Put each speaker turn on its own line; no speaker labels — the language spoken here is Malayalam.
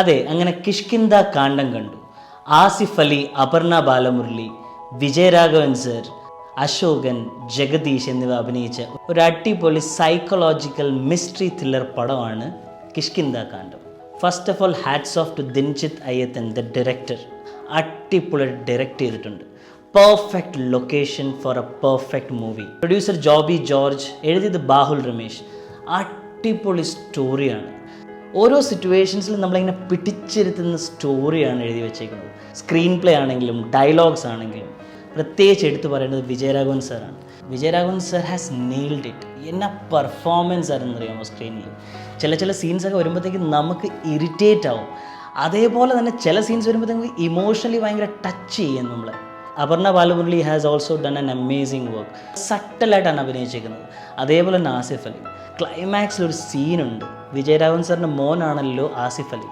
അതെ, അങ്ങനെ കിഷ്കിന്ദ കാണ്ഡം കണ്ടു. ആസിഫ് അലി, അപർണ ബാലമുരളി, വിജയരാഘവൻ സർ, അശോകൻ, ജഗദീഷ് എന്നിവ അഭിനയിച്ച ഒരു അടിപൊളി സൈക്കോളജിക്കൽ മിസ്റ്ററി ത്രില്ലർ പടമാണ് Kishkindha Kaandam. First of all hats off to Dinjith Ayyathan, the director. അടിപൊളി ഡയറക്റ്റ് ചെയ്തിട്ടുണ്ട്. Perfect location for a perfect movie. Producer Joby George, എഴുതിയത് ബാഹുൽ രമേശ്. അടിപൊളി സ്റ്റോറിയാണ്. ഓരോ സിറ്റുവേഷൻസിലും നമ്മളിങ്ങനെ പിടിച്ചിരുത്തുന്ന സ്റ്റോറിയാണ് എഴുതി വെച്ചേക്കുന്നത്. സ്ക്രീൻ പ്ലേ ആണെങ്കിലും ഡയലോഗ്സ് ആണെങ്കിലും. പ്രത്യേകിച്ച് എടുത്തു പറയേണ്ടത് വിജയരാഘവൻ സാറാണ്. Vijayaraghavan sir has nailed it. എന്നാ പെർഫോമൻസ് ആയിരുന്നറിയാമോ സ്ക്രീനിൽ. ചില സീൻസൊക്കെ വരുമ്പോഴത്തേക്കും നമുക്ക് ഇറിറ്റേറ്റ് ആവും. അതേപോലെ തന്നെ ചില സീൻസ് വരുമ്പോഴത്തേക്കും ഇമോഷണലി ഭയങ്കര ടച്ച് ചെയ്യും നമ്മളെ. Aparna Balamurali has also done an amazing work. സട്ടലായിട്ടാണ് അഭിനയിച്ചിരിക്കുന്നത്. അതേപോലെ തന്നെ ആസിഫ് അലി. ക്ലൈമാക്സിൽ ഒരു സീനുണ്ട്. വിജയരാഘവൻ സാറിൻ്റെ മോനാണല്ലോ ആസിഫ് അലി.